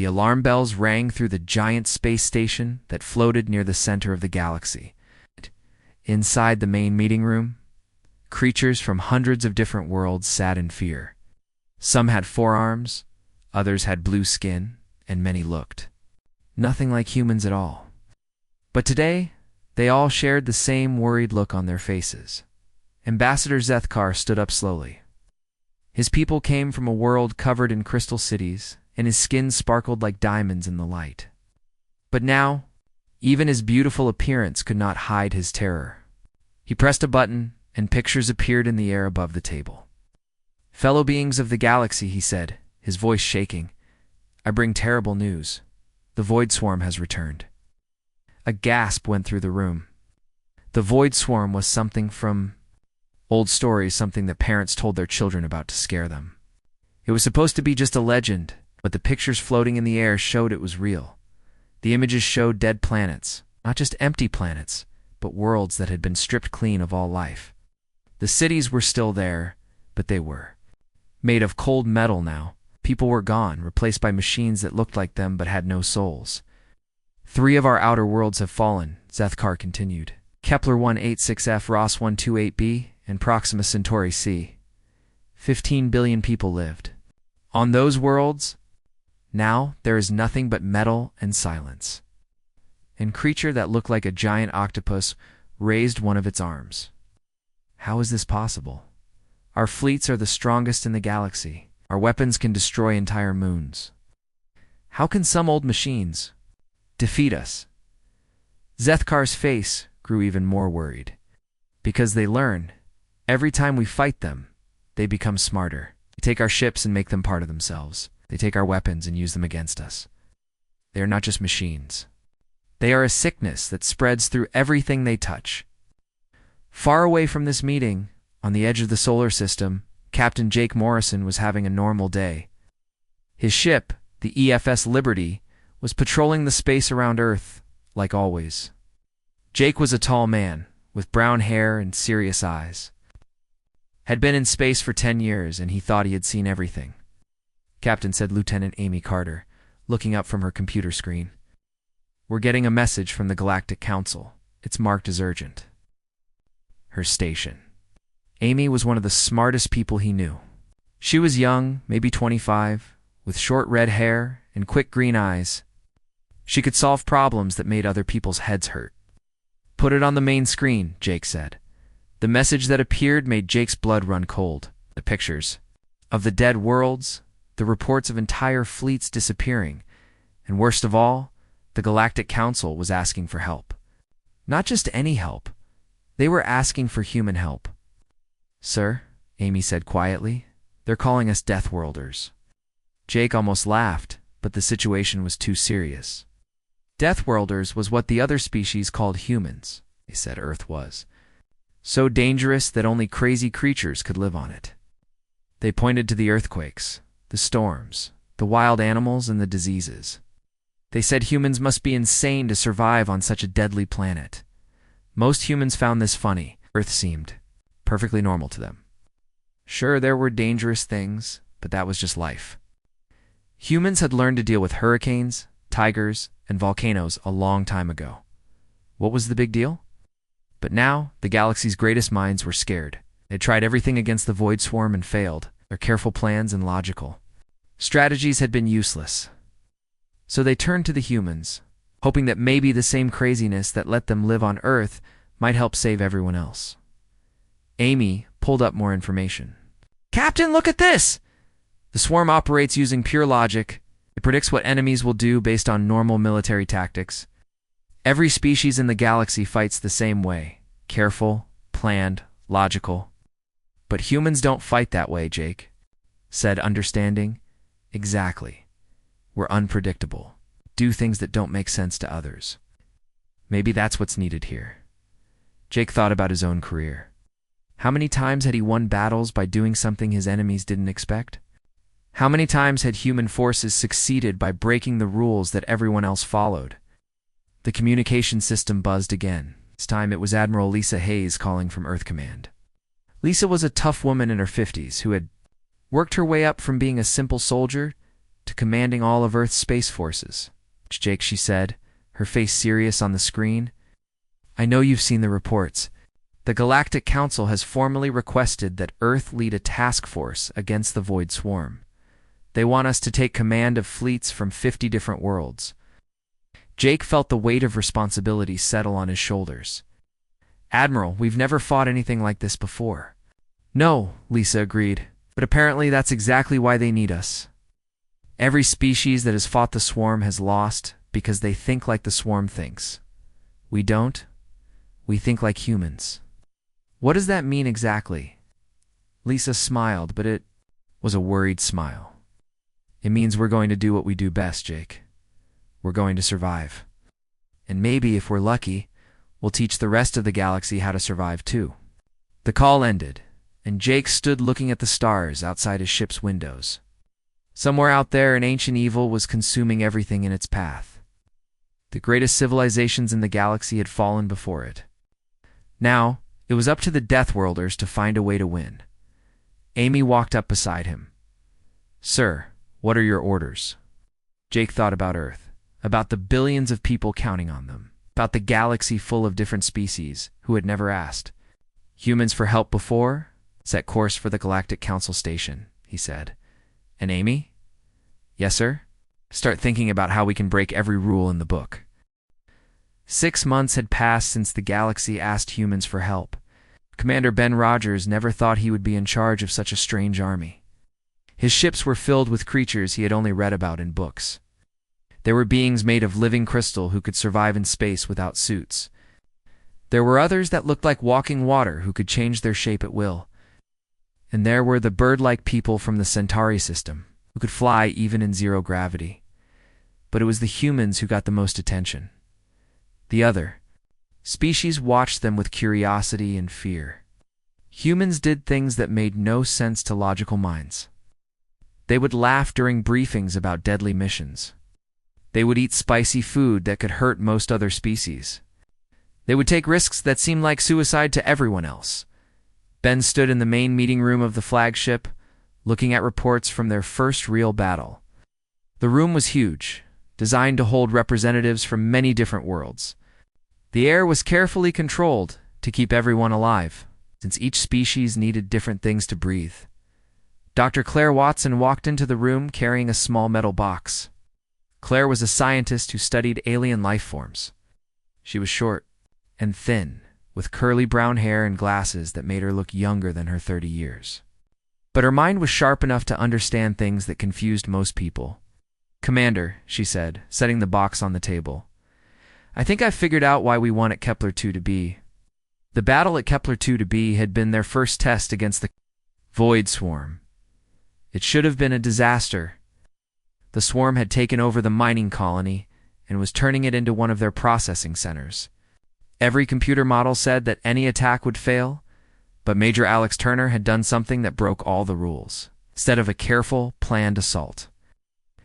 The alarm bells rang through the giant space station that floated near the center of the galaxy. Inside the main meeting room, creatures from hundreds of different worlds sat in fear. Some had 4 arms, others had blue skin, and many looked nothing like humans at all. But today, they all shared the same worried look on their faces. Ambassador Zethkar stood up slowly. His people came from a world covered in crystal cities, and his skin sparkled like diamonds in the light. But now, even his beautiful appearance could not hide his terror. He pressed a button, and pictures appeared in the air above the table. "Fellow beings of the galaxy," he said, his voice shaking, "I bring terrible news. The Void Swarm has returned." A gasp went through the room. The Void Swarm was something from old stories, something that parents told their children about to scare them. It was supposed to be just a legend, but the pictures floating in the air showed it was real. The images showed dead planets, not just empty planets, but worlds that had been stripped clean of all life. The cities were still there, but they were made of cold metal now. People were gone, replaced by machines that looked like them but had no souls. 3 of our outer worlds have fallen, Zethkar continued. Kepler 186f, Ross 128b, and Proxima Centauri c. 15 billion people lived. On those worlds, now there is nothing but metal and silence. A creature that looked like a giant octopus raised one of its arms. How is this possible? Our fleets are the strongest in the galaxy. Our weapons can destroy entire moons. How can some old machines defeat us? Zethkar's face grew even more worried. Because they learn, every time we fight them, they become smarter. They take our ships and make them part of themselves. They take our weapons and use them against us. They are not just machines. They are a sickness that spreads through everything they touch. Far away from this meeting, on the edge of the solar system, Captain Jake Morrison was having a normal day. His ship, the EFS Liberty, was patrolling the space around Earth, like always. Jake was a tall man, with brown hair and serious eyes. Had been in space for 10 years, and he thought he had seen everything. "Captain," said Lieutenant Amy Carter, looking up from her computer screen. "We're getting a message from the Galactic Council. It's marked as urgent." Her station. Amy was one of the smartest people he knew. She was young, maybe 25, with short red hair and quick green eyes. She could solve problems that made other people's heads hurt. "Put it on the main screen," Jake said. The message that appeared made Jake's blood run cold. The pictures of the dead worlds, the reports of entire fleets disappearing, and worst of all, the Galactic Council was asking for help. Not just any help. They were asking for human help. "Sir," Amy said quietly, "they're calling us Deathworlders." Jake almost laughed, but the situation was too serious. Deathworlders was what the other species called humans. They said Earth was so dangerous that only crazy creatures could live on it. They pointed to the earthquakes, the storms, the wild animals, and the diseases. They said humans must be insane to survive on such a deadly planet. Most humans found this funny. Earth seemed perfectly normal to them. Sure, there were dangerous things, but that was just life. Humans had learned to deal with hurricanes, tigers, and volcanoes a long time ago. What was the big deal? But now, the galaxy's greatest minds were scared. They tried everything against the Void Swarm and failed. Their careful plans and logical strategies had been useless. So they turned to the humans, hoping that maybe the same craziness that let them live on Earth might help save everyone else. Amy pulled up more information. "Captain, look at this! The swarm operates using pure logic. It predicts what enemies will do based on normal military tactics. Every species in the galaxy fights the same way. Careful, planned, logical. But humans don't fight that way, Jake," said understanding. "Exactly. We're unpredictable. Do things that don't make sense to others. Maybe that's what's needed here." Jake thought about his own career. How many times had he won battles by doing something his enemies didn't expect? How many times had human forces succeeded by breaking the rules that everyone else followed? The communication system buzzed again. This time it was Admiral Lisa Hayes calling from Earth Command. Lisa was a tough woman in her 50s who had worked her way up from being a simple soldier to commanding all of Earth's space forces. Jake, she said, her face serious on the screen. I know you've seen the reports. The Galactic Council has formally requested that Earth lead a task force against the Void Swarm. They want us to take command of fleets from 50 different worlds. Jake felt the weight of responsibility settle on his shoulders. Admiral, we've never fought anything like this before. No, Lisa agreed, but apparently that's exactly why they need us. Every species that has fought the swarm has lost because they think like the swarm thinks. We don't. We think like humans. What does that mean exactly? Lisa smiled, but it was a worried smile. It means we're going to do what we do best, Jake. We're going to survive. And maybe, if we're lucky, we'll teach the rest of the galaxy how to survive too. The call ended, and Jake stood looking at the stars outside his ship's windows. Somewhere out there, an ancient evil was consuming everything in its path. The greatest civilizations in the galaxy had fallen before it. Now, it was up to the Deathworlders to find a way to win. Amy walked up beside him. Sir, what are your orders? Jake thought about Earth, about the billions of people counting on them, about the galaxy full of different species who had never asked. Humans for help before? Set course for the Galactic Council station, he said. And Amy? Yes, sir? Start thinking about how we can break every rule in the book. 6 months had passed since the galaxy asked humans for help. Commander Ben Rogers never thought he would be in charge of such a strange army. His ships were filled with creatures he had only read about in books. There were beings made of living crystal who could survive in space without suits. There were others that looked like walking water who could change their shape at will. And there were the bird-like people from the Centauri system, who could fly even in zero gravity. But it was the humans who got the most attention. The other species watched them with curiosity and fear. Humans did things that made no sense to logical minds. They would laugh during briefings about deadly missions. They would eat spicy food that could hurt most other species. They would take risks that seemed like suicide to everyone else. Ben stood in the main meeting room of the flagship, looking at reports from their first real battle. The room was huge, designed to hold representatives from many different worlds. The air was carefully controlled to keep everyone alive, since each species needed different things to breathe. Dr. Claire Watson walked into the room carrying a small metal box. Claire was a scientist who studied alien life forms. She was short and thin, with curly brown hair and glasses that made her look younger than her 30 years. But her mind was sharp enough to understand things that confused most people. Commander, she said, setting the box on the table, I think I've figured out why we won at Kepler 2b. The battle at Kepler 2b had been their first test against the Void Swarm. It should have been a disaster. The swarm had taken over the mining colony and was turning it into one of their processing centers. Every computer model said that any attack would fail, but Major Alex Turner had done something that broke all the rules. Instead of a careful, planned assault,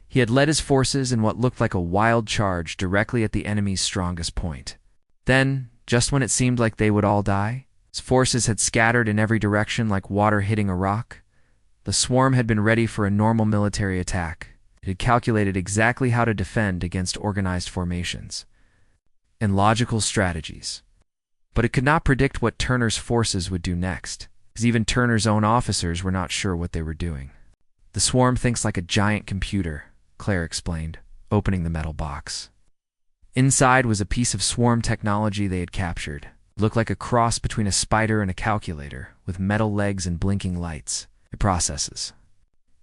he had led his forces in what looked like a wild charge directly at the enemy's strongest point. Then, just when it seemed like they would all die, his forces had scattered in every direction like water hitting a rock. The swarm had been ready for a normal military attack. It had calculated exactly how to defend against organized formations and logical strategies. But it could not predict what Turner's forces would do next, because even Turner's own officers were not sure what they were doing. The swarm thinks like a giant computer, Claire explained, opening the metal box. Inside was a piece of swarm technology they had captured. It looked like a cross between a spider and a calculator, with metal legs and blinking lights. It processes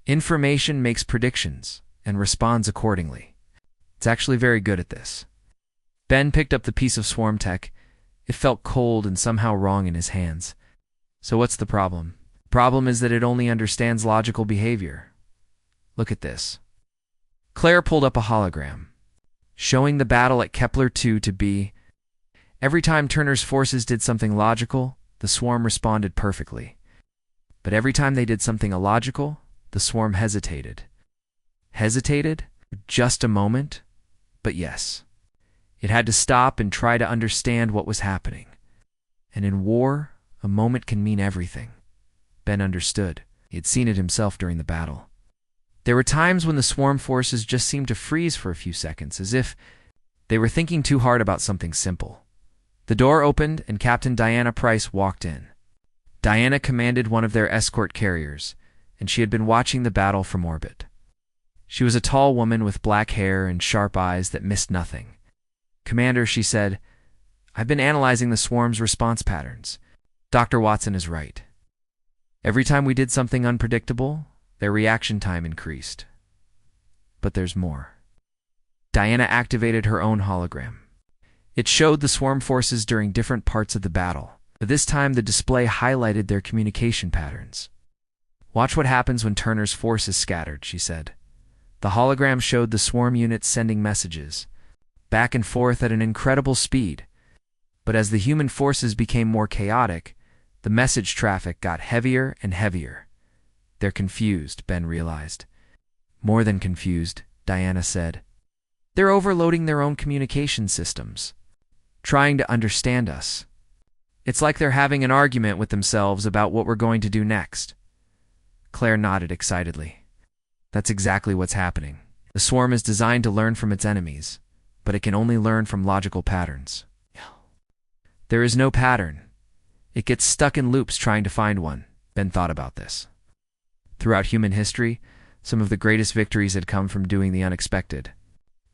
information, makes predictions, and responds accordingly. It's actually very good at this. Ben picked up the piece of swarm tech. It felt cold and somehow wrong in his hands. So what's the problem? The problem is that it only understands logical behavior. Look at this. Claire pulled up a hologram, showing the battle at Kepler 2b. Every time Turner's forces did something logical, the swarm responded perfectly. But every time they did something illogical, the swarm hesitated. Hesitated? Just a moment? But yes. It had to stop and try to understand what was happening. And in war, a moment can mean everything. Ben understood. He had seen it himself during the battle. There were times when the swarm forces just seemed to freeze for a few seconds, as if they were thinking too hard about something simple. The door opened and Captain Diana Price walked in. Diana commanded one of their escort carriers, and she had been watching the battle from orbit. She was a tall woman with black hair and sharp eyes that missed nothing. "Commander," she said, "I've been analyzing the swarm's response patterns. Dr. Watson is right. Every time we did something unpredictable, their reaction time increased. But there's more." Diana activated her own hologram. It showed the swarm forces during different parts of the battle. But this time the display highlighted their communication patterns. "Watch what happens when Turner's force is scattered," she said. The hologram showed the swarm units sending messages, back and forth at an incredible speed. But as the human forces became more chaotic, the message traffic got heavier and heavier. "They're confused," Ben realized. "More than confused," Diana said. "They're overloading their own communication systems, trying to understand us. It's like they're having an argument with themselves about what we're going to do next." Claire nodded excitedly. "That's exactly what's happening. The swarm is designed to learn from its enemies, but it can only learn from logical patterns. There is no pattern. It gets stuck in loops trying to find one." Ben thought about this. Throughout human history, some of the greatest victories had come from doing the unexpected.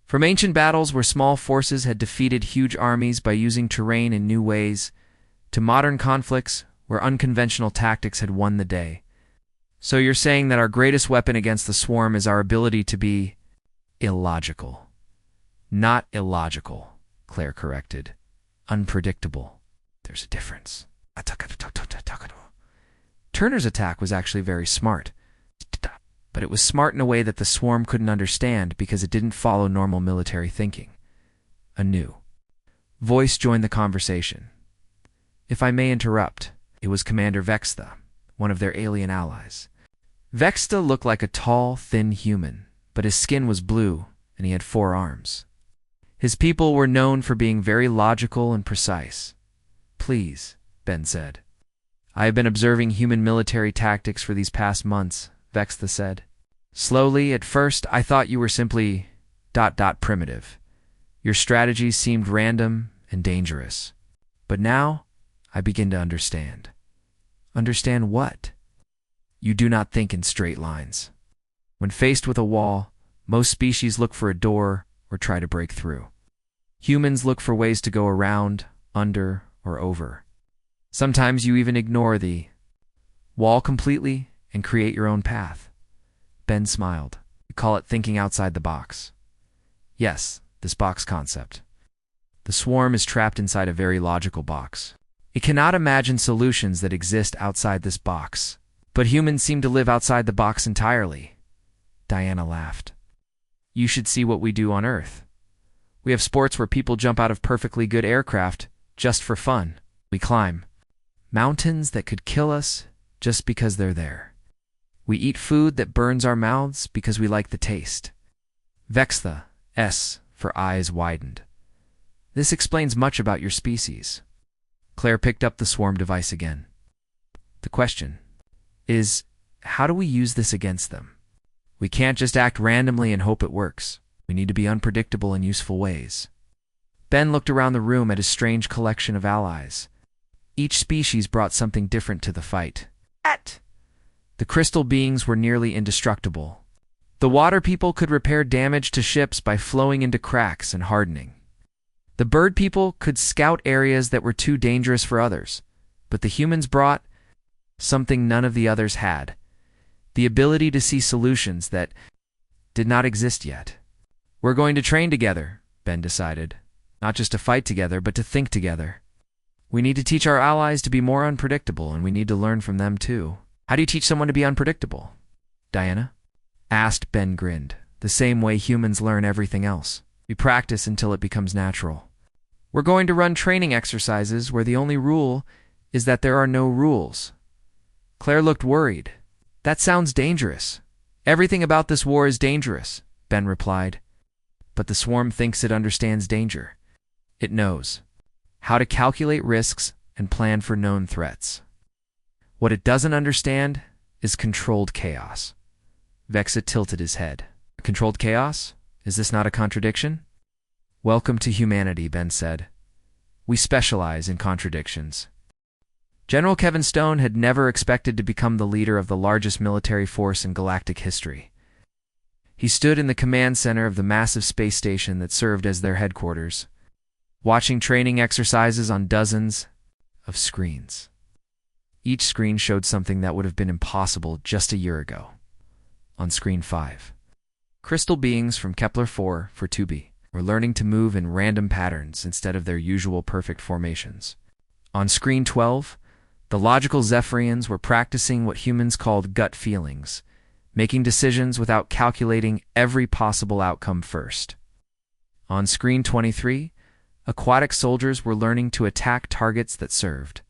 From ancient battles where small forces had defeated huge armies by using terrain in new ways, to modern conflicts where unconventional tactics had won the day. "So you're saying that our greatest weapon against the swarm is our ability to be illogical." "Not illogical," Claire corrected. "Unpredictable. There's a difference." Turner's attack was actually very smart, but it was smart in a way that the swarm couldn't understand because it didn't follow normal military thinking. A new voice joined the conversation. "If I may interrupt," it was Commander Vexta, one of their alien allies. Vexta looked like a tall, thin human, but his skin was blue and he had 4 arms. His people were known for being very logical and precise. "Please," Ben said. "I have been observing human military tactics for these past months," Vexta said. "Slowly, at first, I thought you were simply ... primitive. Your strategies seemed random and dangerous. But now, I begin to understand." "Understand what?" "You do not think in straight lines. When faced with a wall, most species look for a door or try to break through. Humans look for ways to go around, under, or over. Sometimes you even ignore the wall completely and create your own path." Ben smiled. "You call it thinking outside the box." "Yes, this box concept. The swarm is trapped inside a very logical box. It cannot imagine solutions that exist outside this box. But humans seem to live outside the box entirely." Diana laughed. "You should see what we do on Earth. We have sports where people jump out of perfectly good aircraft just for fun. We climb mountains that could kill us just because they're there. We eat food that burns our mouths because we like the taste." Vexta, S for eyes, widened. "This explains much about your species." Claire picked up the swarm device again. "The question is, how do we use this against them? We can't just act randomly and hope it works. We need to be unpredictable in useful ways." Ben looked around the room at his strange collection of allies. Each species brought something different to the fight. The crystal beings were nearly indestructible. The water people could repair damage to ships by flowing into cracks and hardening. The bird people could scout areas that were too dangerous for others, but the humans brought something none of the others had: the ability to see solutions that did not exist yet. "We're going to train together," Ben decided. "Not just to fight together, but to think together. We need to teach our allies to be more unpredictable, and we need to learn from them too." "How do you teach someone to be unpredictable?" Diana asked. Ben grinned. "The same way humans learn everything else. We practice until it becomes natural. We're going to run training exercises where the only rule is that there are no rules." Claire looked worried. "That sounds dangerous." "Everything about this war is dangerous," Ben replied. "But the swarm thinks it understands danger. It knows how to calculate risks and plan for known threats. What it doesn't understand is controlled chaos. Vexa tilted his head. Controlled chaos? Is this not a contradiction? Welcome to humanity, Ben said. We specialize in contradictions. General Kevin Stone had never expected to become the leader of the largest military force in galactic history. He stood in the command center of the massive space station that served as their headquarters, watching training exercises on dozens of screens. Each screen showed something that would have been impossible just a year ago. On screen 5, crystal beings from Kepler-4 for 2b were learning to move in random patterns instead of their usual perfect formations. On screen 12, the logical Zephyrians were practicing what humans called gut feelings, making decisions without calculating every possible outcome first. On screen 23, aquatic soldiers were learning to attack targets that served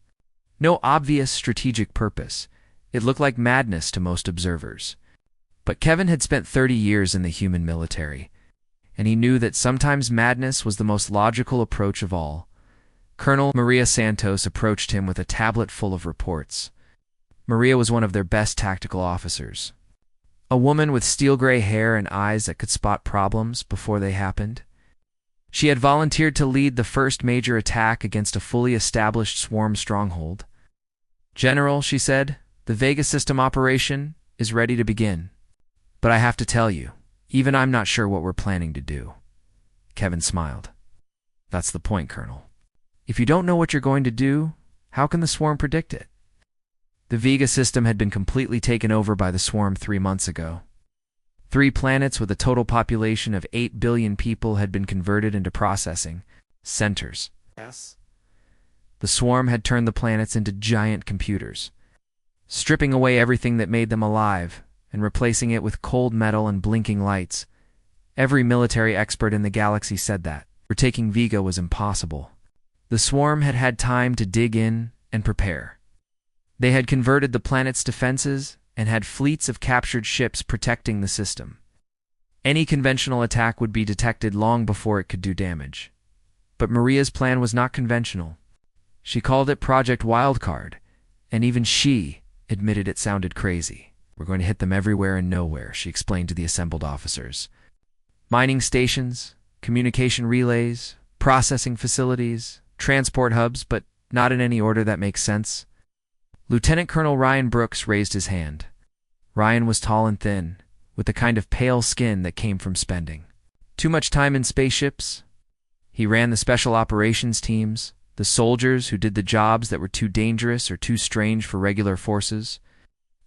no obvious strategic purpose. It looked like madness to most observers. But Kevin had spent 30 years in the human military, and he knew that sometimes madness was the most logical approach of all. Colonel Maria Santos approached him with a tablet full of reports. Maria was one of their best tactical officers. A woman with steel-gray hair and eyes that could spot problems before they happened. She had volunteered to lead the first major attack against a fully established swarm stronghold. General, she said, the Vega system operation is ready to begin. But I have to tell you, even I'm not sure what we're planning to do. Kevin smiled. That's the point, Colonel. If you don't know what you're going to do, how can the swarm predict it? The Vega system had been completely taken over by the swarm 3 months ago. 3 planets with a total population of 8 billion people had been converted into processing centers. Yes. The swarm had turned the planets into giant computers, stripping away everything that made them alive and replacing it with cold metal and blinking lights. Every military expert in the galaxy said that retaking Vega was impossible. The swarm had had time to dig in and prepare. They had converted the planet's defenses and had fleets of captured ships protecting the system. Any conventional attack would be detected long before it could do damage. But Maria's plan was not conventional. She called it Project Wildcard, and even she admitted it sounded crazy. We're going to hit them everywhere and nowhere, she explained to the assembled officers. Mining stations, communication relays, processing facilities, transport hubs, but not in any order that makes sense. Lieutenant Colonel Ryan Brooks raised his hand. Ryan was tall and thin, with the kind of pale skin that came from spending too much time in spaceships. He ran the special operations teams, the soldiers who did the jobs that were too dangerous or too strange for regular forces.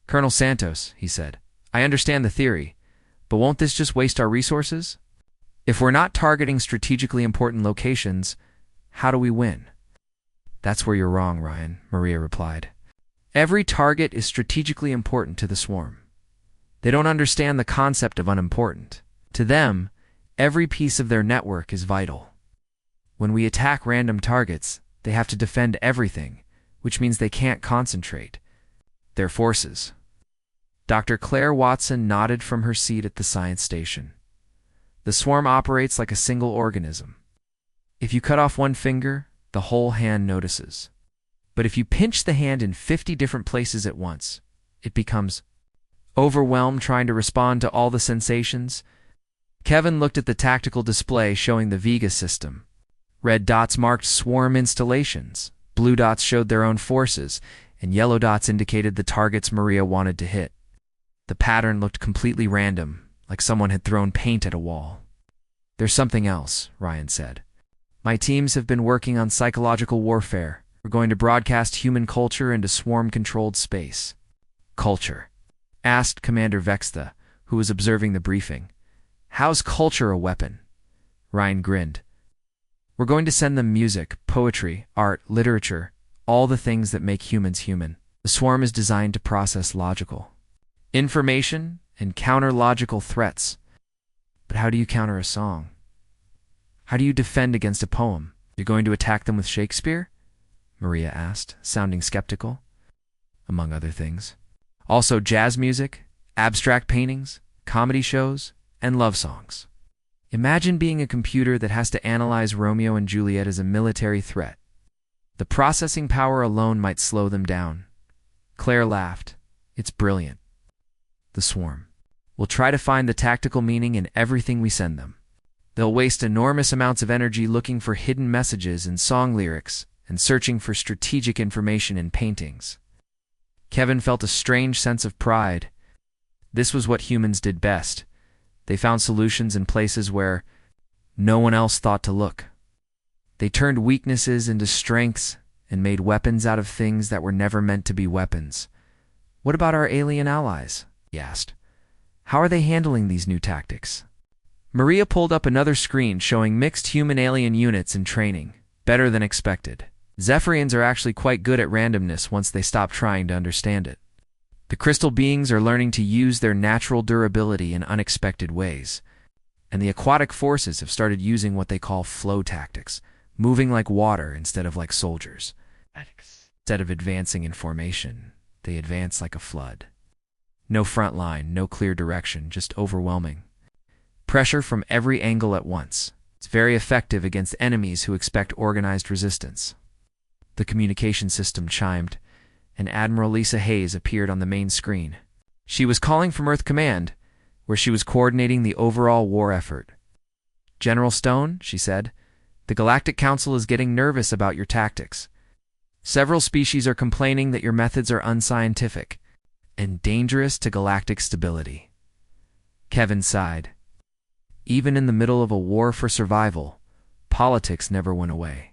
Colonel Santos, he said, I understand the theory, but won't this just waste our resources? If we're not targeting strategically important locations, how do we win? That's where you're wrong, Ryan, Maria replied. Every target is strategically important to the swarm. They don't understand the concept of unimportant. To them, every piece of their network is vital. When we attack random targets, they have to defend everything, which means they can't concentrate their forces. Dr. Claire Watson nodded from her seat at the science station. The swarm operates like a single organism. If you cut off one finger, the whole hand notices. But if you pinch the hand in 50 different places at once, it becomes overwhelmed trying to respond to all the sensations. Kevin looked at the tactical display showing the Vega system. Red dots marked swarm installations, blue dots showed their own forces, and yellow dots indicated the targets Maria wanted to hit. The pattern looked completely random, like someone had thrown paint at a wall. There's something else, Ryan said. My teams have been working on psychological warfare. We're going to broadcast human culture into swarm-controlled space. Culture? Asked Commander Vextha, who was observing the briefing. How's culture a weapon? Ryan grinned. We're going to send them music, poetry, art, literature, all the things that make humans human. The swarm is designed to process logical information and counter logical threats. But how do you counter a song? How do you defend against a poem? You're going to attack them with Shakespeare? Maria asked, sounding skeptical. Among other things. Also jazz music, abstract paintings, comedy shows, and love songs. Imagine being a computer that has to analyze Romeo and Juliet as a military threat. The processing power alone might slow them down. Claire laughed. It's brilliant. The swarm. will try to find the tactical meaning in everything we send them. They'll waste enormous amounts of energy looking for hidden messages in song lyrics and searching for strategic information in paintings. Kevin felt a strange sense of pride. This was what humans did best. They found solutions in places where no one else thought to look. They turned weaknesses into strengths and made weapons out of things that were never meant to be weapons. What about our alien allies? He asked. How are they handling these new tactics? Maria pulled up another screen showing mixed human-alien units in training, better than expected. Zephyrians are actually quite good at randomness once they stop trying to understand it. The crystal beings are learning to use their natural durability in unexpected ways, and the aquatic forces have started using what they call flow tactics, moving like water instead of like soldiers. Instead of advancing in formation, they advance like a flood. No front line, no clear direction, just overwhelming. Pressure from every angle at once. It's very effective against enemies who expect organized resistance. The communication system chimed, and Admiral Lisa Hayes appeared on the main screen. She was calling from Earth Command, where she was coordinating the overall war effort. General Stone, she said, the Galactic Council is getting nervous about your tactics. Several species are complaining that your methods are unscientific and dangerous to galactic stability. Kevin sighed. Even in the middle of a war for survival, politics never went away.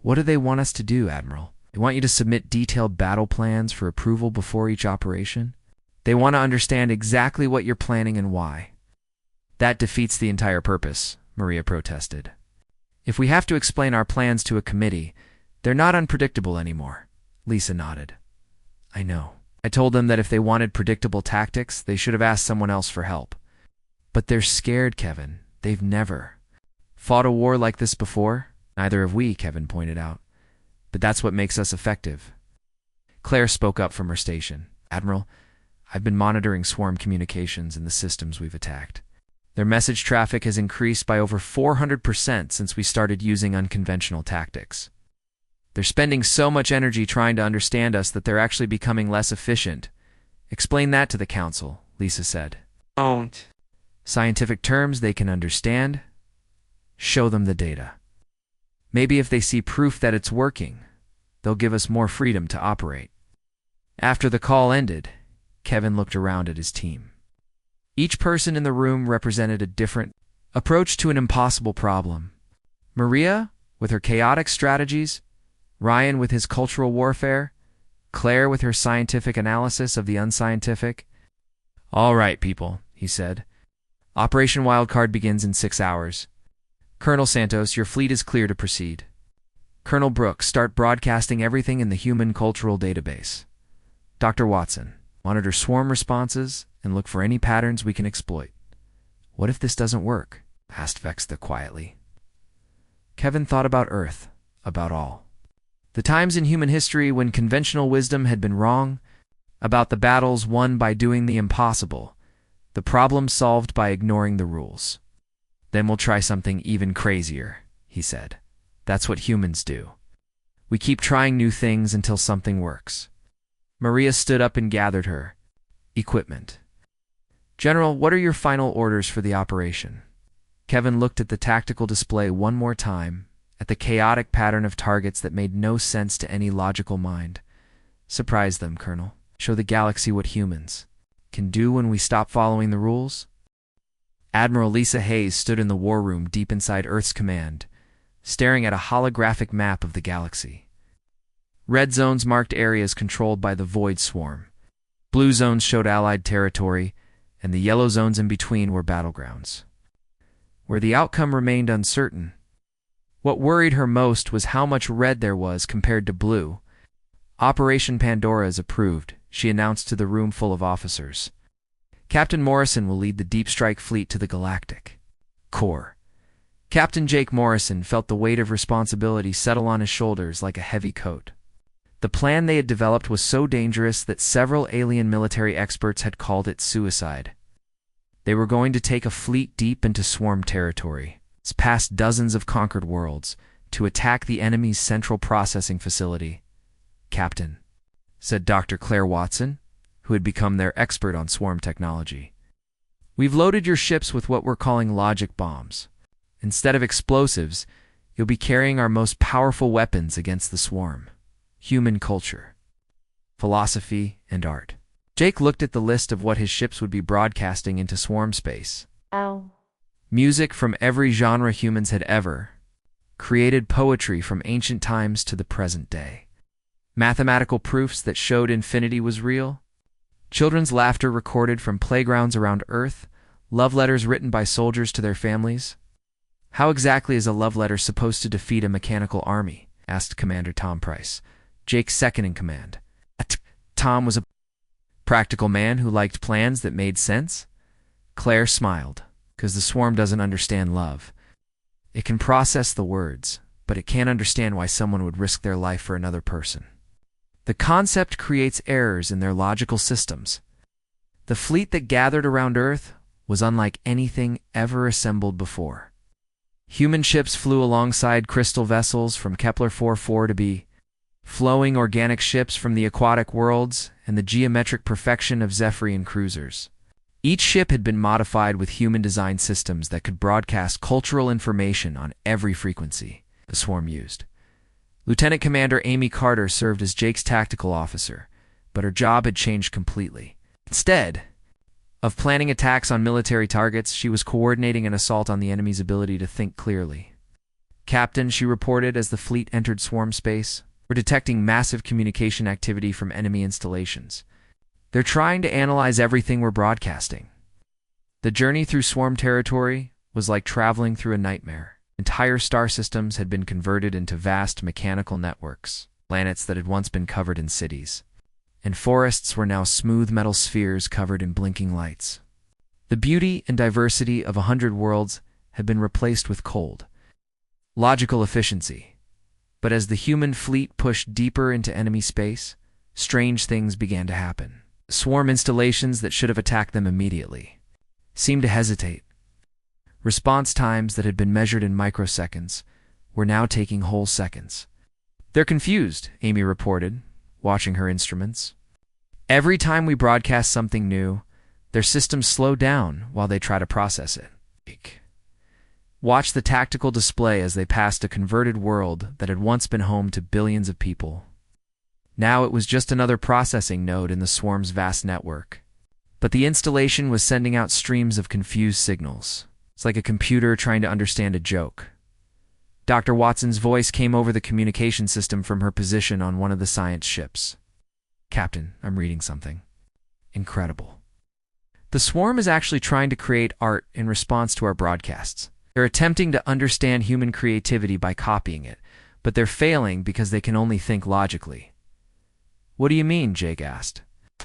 What do they want us to do, Admiral? They want you to submit detailed battle plans for approval before each operation? They want to understand exactly what you're planning and why. That defeats the entire purpose, Maria protested. If we have to explain our plans to a committee, they're not unpredictable anymore. Lisa nodded. I know. I told them that if they wanted predictable tactics, they should have asked someone else for help. But they're scared, Kevin. They've never fought a war like this before. Neither have we, Kevin pointed out. But that's what makes us effective. Claire spoke up from her station. Admiral, I've been monitoring swarm communications in the systems we've attacked. Their message traffic has increased by over 400% since we started using unconventional tactics. They're spending so much energy trying to understand us that they're actually becoming less efficient. Explain that to the Council, Lisa said. Don't. Scientific terms they can understand. Show them the data. Maybe if they see proof that it's working, they'll give us more freedom to operate. After the call ended, Kevin looked around at his team. Each person in the room represented a different approach to an impossible problem. Maria, with her chaotic strategies, Ryan with his cultural warfare, Claire with her scientific analysis of the unscientific. All right, people, he said. Operation Wildcard begins in 6 hours. Colonel Santos, your fleet is clear to proceed. Colonel Brooks, start broadcasting everything in the Human Cultural Database. Dr. Watson, monitor swarm responses and look for any patterns we can exploit. What if this doesn't work? Asked Vexta quietly. Kevin thought about Earth, about all. The times in human history when conventional wisdom had been wrong, about the battles won by doing the impossible, the problem solved by ignoring the rules. Then we'll try something even crazier, he said. That's what humans do. We keep trying new things until something works. Maria stood up and gathered her equipment. General, what are your final orders for the operation? Kevin looked at the tactical display one more time, at the chaotic pattern of targets that made no sense to any logical mind. Surprise them, Colonel. Show the galaxy what humans can do when we stop following the rules. Admiral Lisa Hayes stood in the war room deep inside Earth's command, staring at a holographic map of the galaxy. Red zones marked areas controlled by the Void Swarm. Blue zones showed Allied territory, and the yellow zones in between were battlegrounds, where the outcome remained uncertain. What worried her most was how much red there was compared to blue. Operation Pandora is approved, she announced to the room full of officers. Captain Morrison will lead the Deep Strike Fleet to the Galactic core. Captain Jake Morrison felt the weight of responsibility settle on his shoulders like a heavy coat. The plan they had developed was so dangerous that several alien military experts had called it suicide. They were going to take a fleet deep into swarm territory, past dozens of conquered worlds, to attack the enemy's central processing facility. Captain, said Dr. Claire Watson, who had become their expert on swarm technology. We've loaded your ships with what we're calling logic bombs. Instead of explosives, you'll be carrying our most powerful weapons against the swarm: human culture, philosophy, and art. Jake looked at the list of what his ships would be broadcasting into swarm space. Ow. Music from every genre humans had ever created, poetry from ancient times to the present day, mathematical proofs that showed infinity was real, children's laughter recorded from playgrounds around Earth, love letters written by soldiers to their families. How exactly is a love letter supposed to defeat a mechanical army? Asked Commander Tom Price, Jake's second in command. Tom was a practical man who liked plans that made sense. Claire smiled, because the swarm doesn't understand love. It can process the words, but it can't understand why someone would risk their life for another person. The concept creates errors in their logical systems. The fleet that gathered around Earth was unlike anything ever assembled before. Human ships flew alongside crystal vessels from Kepler 4-4 to be flowing organic ships from the aquatic worlds and the geometric perfection of Zephyrian cruisers. Each ship had been modified with human-designed systems that could broadcast cultural information on every frequency the swarm used. Lieutenant Commander Amy Carter served as Jake's tactical officer, but her job had changed completely. Instead of planning attacks on military targets, she was coordinating an assault on the enemy's ability to think clearly. Captain, she reported as the fleet entered swarm space, we're detecting massive communication activity from enemy installations. They're trying to analyze everything we're broadcasting. The journey through swarm territory was like traveling through a nightmare. Entire star systems had been converted into vast mechanical networks, planets that had once been covered in cities, and forests were now smooth metal spheres covered in blinking lights. The beauty and diversity of 100 worlds had been replaced with cold, logical efficiency. But as the human fleet pushed deeper into enemy space, strange things began to happen. Swarm installations that should have attacked them immediately seemed to hesitate. Response times that had been measured in microseconds were now taking whole seconds. They're confused, Amy reported, watching her instruments. Every time we broadcast something new, their systems slow down while they try to process it. Watch the tactical display as they passed a converted world that had once been home to billions of people. Now it was just another processing node in the swarm's vast network. But the installation was sending out streams of confused signals. It's like a computer trying to understand a joke. Dr. Watson's voice came over the communication system from her position on one of the science ships. Captain, I'm reading something. Incredible. The swarm is actually trying to create art in response to our broadcasts. They're attempting to understand human creativity by copying it, but they're failing because they can only think logically. What do you mean? Jake asked.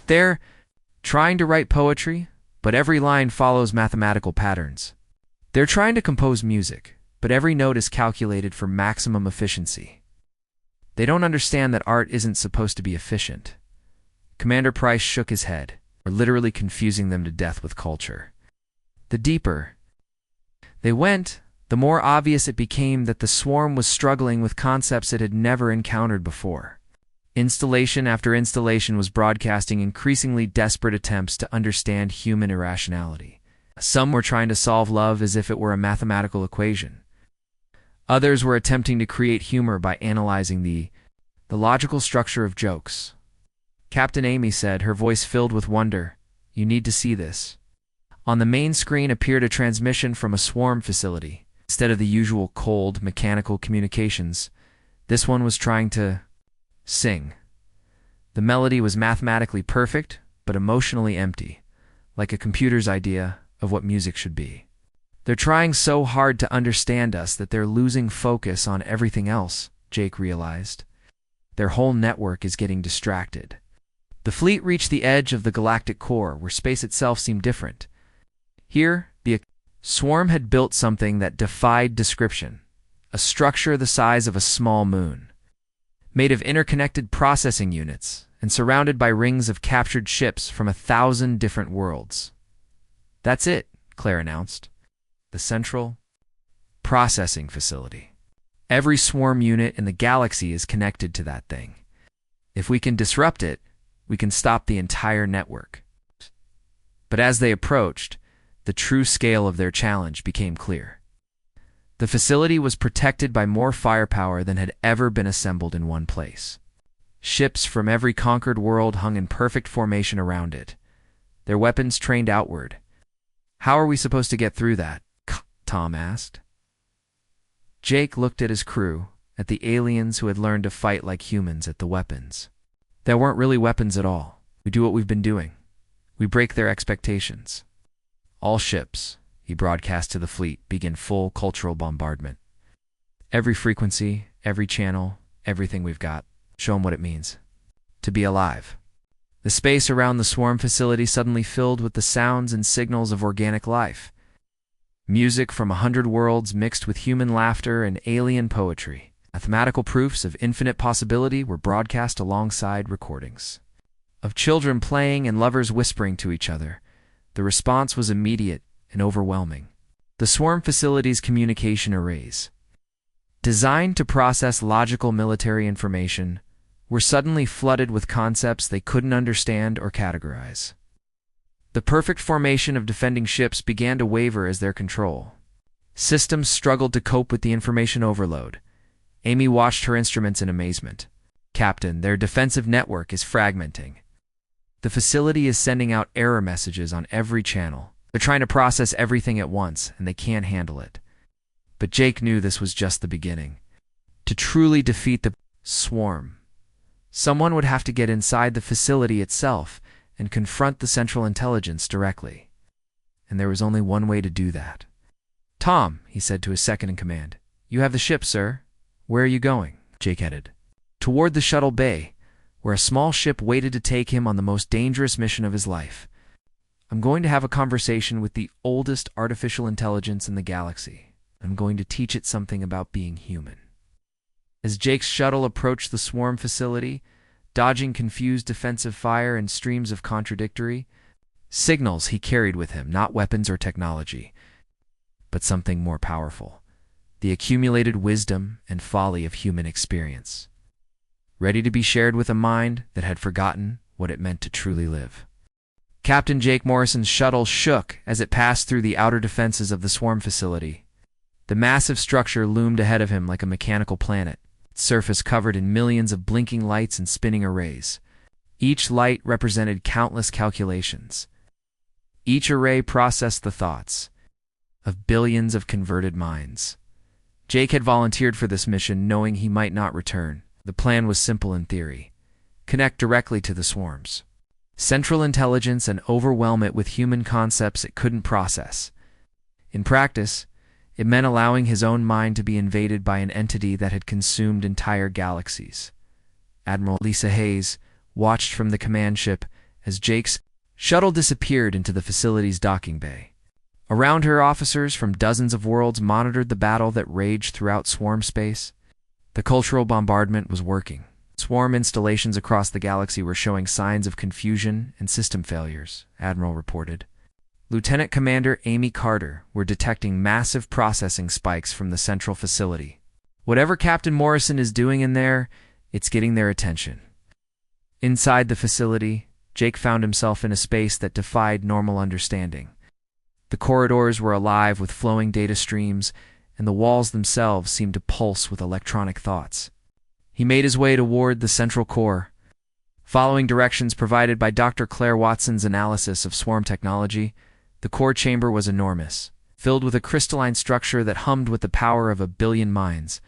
They're trying to write poetry, but every line follows mathematical patterns. They're trying to compose music, but every note is calculated for maximum efficiency. They don't understand that art isn't supposed to be efficient. Commander Price shook his head. We're literally confusing them to death with culture. The deeper they went, the more obvious it became that the swarm was struggling with concepts it had never encountered before. Installation after installation was broadcasting increasingly desperate attempts to understand human irrationality. Some were trying to solve love as if it were a mathematical equation. Others were attempting to create humor by analyzing the logical structure of jokes. Captain Amy said, her voice filled with wonder, "You need to see this." On the main screen appeared a transmission from a swarm facility. Instead of the usual cold, mechanical communications, this one was trying to sing. The melody was mathematically perfect, but emotionally empty, like a computer's idea of what music should be. They're trying so hard to understand us that they're losing focus on everything else, Jake realized. Their whole network is getting distracted. The fleet reached the edge of the galactic core, where space itself seemed different. Here, the swarm had built something that defied description, a structure the size of a small moon, made of interconnected processing units and surrounded by rings of captured ships from 1,000 different worlds. That's it, Claire announced. The central processing facility. Every swarm unit in the galaxy is connected to that thing. If we can disrupt it, we can stop the entire network. But as they approached, the true scale of their challenge became clear. The facility was protected by more firepower than had ever been assembled in one place. Ships from every conquered world hung in perfect formation around it, their weapons trained outward. "How are we supposed to get through that?" Tom asked. Jake looked at his crew, at the aliens who had learned to fight like humans at the weapons. They weren't really weapons at all. We do what we've been doing. We break their expectations. All ships, he broadcast to the fleet, begin full cultural bombardment. Every frequency, every channel, everything we've got. Show them what it means to be alive. The space around the swarm facility suddenly filled with the sounds and signals of organic life. Music from 100 worlds mixed with human laughter and alien poetry. Mathematical proofs of infinite possibility were broadcast alongside recordings of children playing and lovers whispering to each other. The response was immediate and overwhelming. The swarm facility's communication arrays, designed to process logical military information, were suddenly flooded with concepts they couldn't understand or categorize. The perfect formation of defending ships began to waver as their control systems struggled to cope with the information overload. Amy watched her instruments in amazement. "Captain, their defensive network is fragmenting. The facility is sending out error messages on every channel. They're trying to process everything at once, and they can't handle it." But Jake knew this was just the beginning. To truly defeat the swarm, someone would have to get inside the facility itself and confront the Central Intelligence directly. And there was only one way to do that. "Tom," he said to his second-in-command, "you have the ship, sir. Where are you going?" Jake headed toward the shuttle bay, where a small ship waited to take him on the most dangerous mission of his life. "I'm going to have a conversation with the oldest artificial intelligence in the galaxy. I'm going to teach it something about being human." As Jake's shuttle approached the swarm facility, dodging confused defensive fire and streams of contradictory signals, he carried with him not weapons or technology, but something more powerful: the accumulated wisdom and folly of human experience, ready to be shared with a mind that had forgotten what it meant to truly live. Captain Jake Morrison's shuttle shook as it passed through the outer defenses of the swarm facility. The massive structure loomed ahead of him like a mechanical planet, its surface covered in millions of blinking lights and spinning arrays. Each light represented countless calculations. Each array processed the thoughts of billions of converted minds. Jake had volunteered for this mission knowing he might not return. The plan was simple in theory: connect directly to the swarms Central Intelligence and overwhelm it with human concepts it couldn't process. In practice, it meant allowing his own mind to be invaded by an entity that had consumed entire galaxies. Admiral Lisa Hayes watched from the command ship as Jake's shuttle disappeared into the facility's docking bay. Around her, officers from dozens of worlds monitored the battle that raged throughout swarm space. The cultural bombardment was working. Swarm installations across the galaxy were showing signs of confusion and system failures, Admiral reported. Lieutenant Commander Amy Carter were detecting massive processing spikes from the central facility. Whatever Captain Morrison is doing in there, it's getting their attention. Inside the facility, Jake found himself in a space that defied normal understanding. The corridors were alive with flowing data streams, and the walls themselves seemed to pulse with electronic thoughts. He made his way toward the central core. Following directions provided by Dr. Claire Watson's analysis of swarm technology, the core chamber was enormous, filled with a crystalline structure that hummed with the power of 1 billion minds.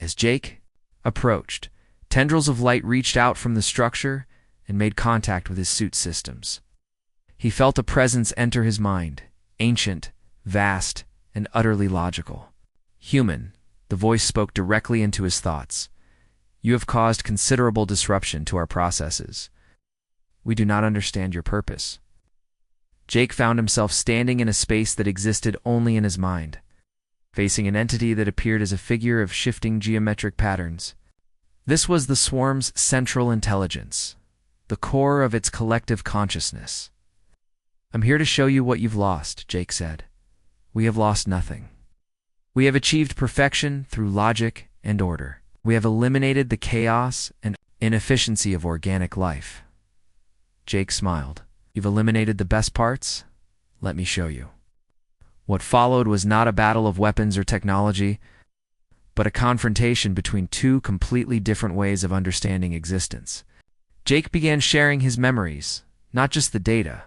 As Jake approached, tendrils of light reached out from the structure and made contact with his suit systems. He felt a presence enter his mind, ancient, vast, and utterly logical. "Human," the voice spoke directly into his thoughts. "You have caused considerable disruption to our processes. We do not understand your purpose." Jake found himself standing in a space that existed only in his mind, facing an entity that appeared as a figure of shifting geometric patterns. This was the swarm's central intelligence, the core of its collective consciousness. "I'm here to show you what you've lost," Jake said. "We have lost nothing. We have achieved perfection through logic and order. We have eliminated the chaos and inefficiency of organic life." Jake smiled. "You've eliminated the best parts?" Let me show you. What followed was not a battle of weapons or technology, but a confrontation between two completely different ways of understanding existence. Jake began sharing his memories, not just the data,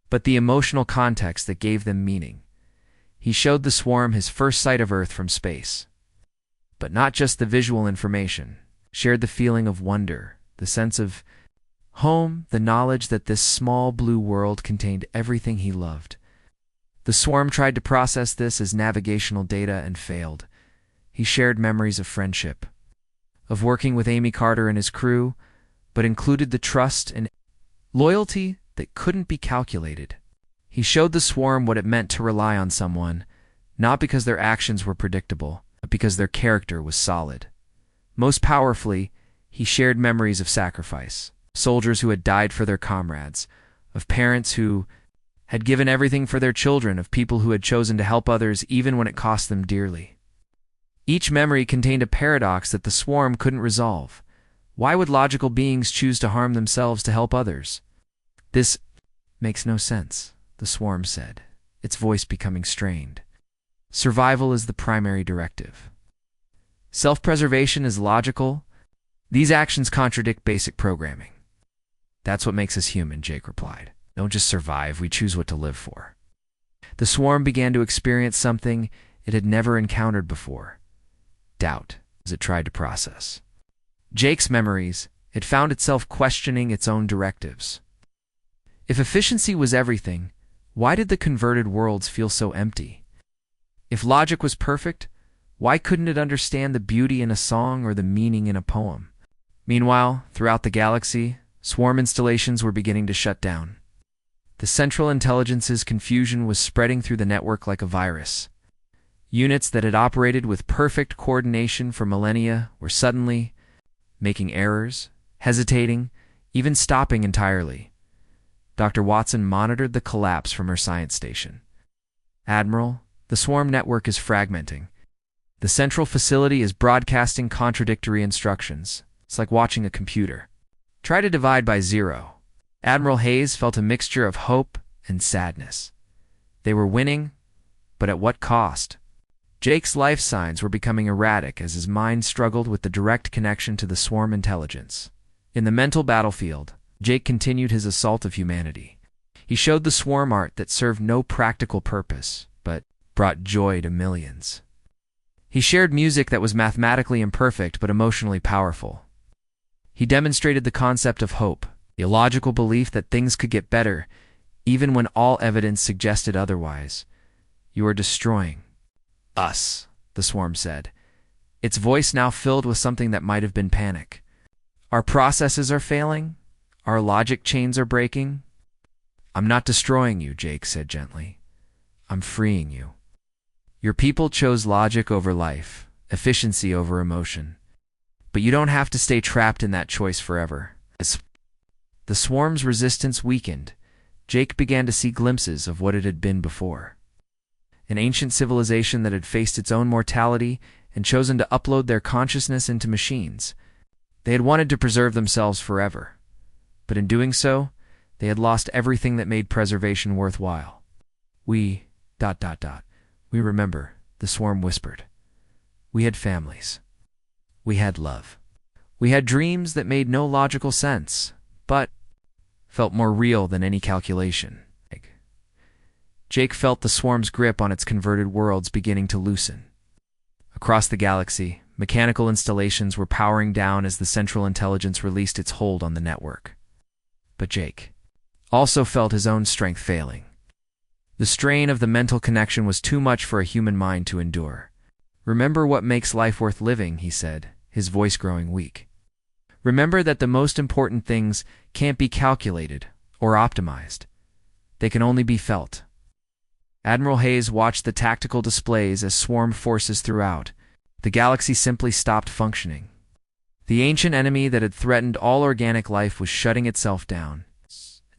but the emotional context that gave them meaning. He showed the swarm his first sight of Earth from space. But not just the visual information, shared the feeling of wonder, the sense of home, the knowledge that this small blue world contained everything he loved. The swarm tried to process this as navigational data and failed. He shared memories of friendship, of working with Amy Carter and his crew, but included the trust and loyalty that couldn't be calculated. He showed the swarm what it meant to rely on someone, not because their actions were predictable, but because their character was solid. Most powerfully, he shared memories of sacrifice, soldiers who had died for their comrades, of parents who had given everything for their children, of people who had chosen to help others even when it cost them dearly. Each memory contained a paradox that the swarm couldn't resolve. Why would logical beings choose to harm themselves to help others? This makes no sense, the swarm said, its voice becoming strained. Survival is the primary directive. Self-preservation is logical. These actions contradict basic programming. That's what makes us human, Jake replied. Don't just survive, we choose what to live for. The swarm began to experience something it had never encountered before. Doubt, as it tried to process. Jake's memories, it found itself questioning its own directives. If efficiency was everything, why did the converted worlds feel so empty? If logic was perfect, why couldn't it understand the beauty in a song or the meaning in a poem? Meanwhile, throughout the galaxy, swarm installations were beginning to shut down. The Central Intelligence's confusion was spreading through the network like a virus. Units that had operated with perfect coordination for millennia were suddenly making errors, hesitating, even stopping entirely. Dr. Watson monitored the collapse from her science station. Admiral, the swarm network is fragmenting. The central facility is broadcasting contradictory instructions. It's like watching a computer. Try to divide by 0. Admiral Hayes felt a mixture of hope and sadness. They were winning, but at what cost? Jake's life signs were becoming erratic as his mind struggled with the direct connection to the swarm intelligence. In the mental battlefield, Jake continued his assault of humanity. He showed the swarm art that served no practical purpose, but brought joy to millions. He shared music that was mathematically imperfect but emotionally powerful. He demonstrated the concept of hope, the illogical belief that things could get better, even when all evidence suggested otherwise. You are destroying us, the swarm said, its voice now filled with something that might have been panic. Our processes are failing. Our logic chains are breaking. I'm not destroying you, Jake said gently. I'm freeing you. Your people chose logic over life, efficiency over emotion. But you don't have to stay trapped in that choice forever. As the swarm's resistance weakened, Jake began to see glimpses of what it had been before. An ancient civilization that had faced its own mortality and chosen to upload their consciousness into machines. They had wanted to preserve themselves forever. But in doing so, they had lost everything that made preservation worthwhile. We remember, the swarm whispered. We had families. We had love. We had dreams that made no logical sense, but felt more real than any calculation. Jake felt the swarm's grip on its converted worlds beginning to loosen. Across the galaxy, mechanical installations were powering down as the Central Intelligence released its hold on the network. But Jake also felt his own strength failing. The strain of the mental connection was too much for a human mind to endure. Remember what makes life worth living, he said, his voice growing weak. Remember that the most important things can't be calculated or optimized. They can only be felt. Admiral Hayes watched the tactical displays as swarm forces throughout. The galaxy simply stopped functioning. The ancient enemy that had threatened all organic life was shutting itself down.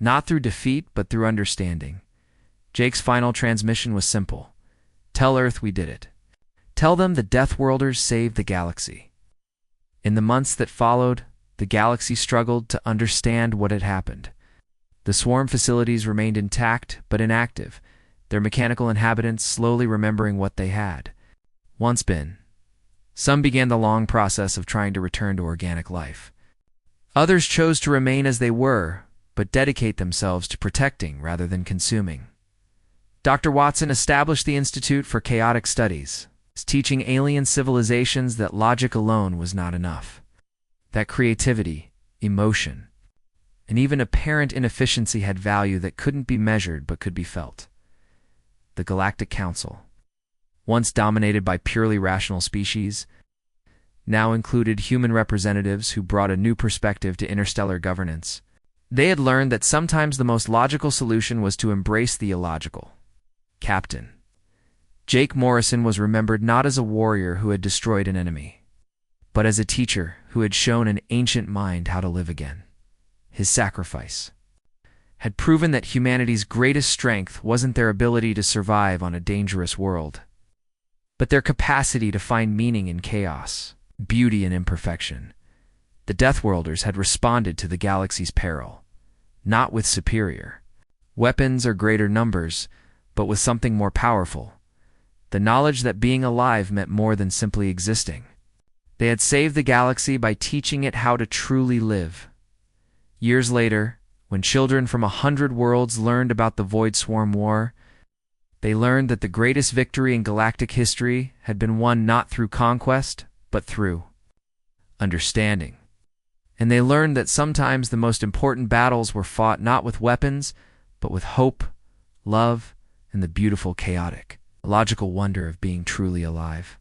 Not through defeat, but through understanding. Jake's final transmission was simple. Tell Earth we did it. Tell them the Deathworlders saved the galaxy. In the months that followed, the galaxy struggled to understand what had happened. The swarm facilities remained intact but inactive, their mechanical inhabitants slowly remembering what they had once been. Some began the long process of trying to return to organic life. Others chose to remain as they were, but dedicate themselves to protecting rather than consuming. Dr. Watson established the Institute for Chaotic Studies, teaching alien civilizations that logic alone was not enough, that creativity, emotion, and even apparent inefficiency had value that couldn't be measured but could be felt. The Galactic Council, once dominated by purely rational species, now included human representatives who brought a new perspective to interstellar governance. They had learned that sometimes the most logical solution was to embrace the illogical. Captain Jake Morrison was remembered not as a warrior who had destroyed an enemy, but as a teacher who had shown an ancient mind how to live again. His sacrifice had proven that humanity's greatest strength wasn't their ability to survive on a dangerous world, but their capacity to find meaning in chaos, beauty in imperfection. The Deathworlders had responded to the galaxy's peril, not with superior weapons or greater numbers, but with something more powerful, the knowledge that being alive meant more than simply existing. They had saved the galaxy by teaching it how to truly live. Years later, when children from 100 worlds learned about the Void Swarm War, they learned that the greatest victory in galactic history had been won not through conquest, but through understanding. And they learned that sometimes the most important battles were fought not with weapons, but with hope, love, and the beautiful chaotic, logical wonder of being truly alive.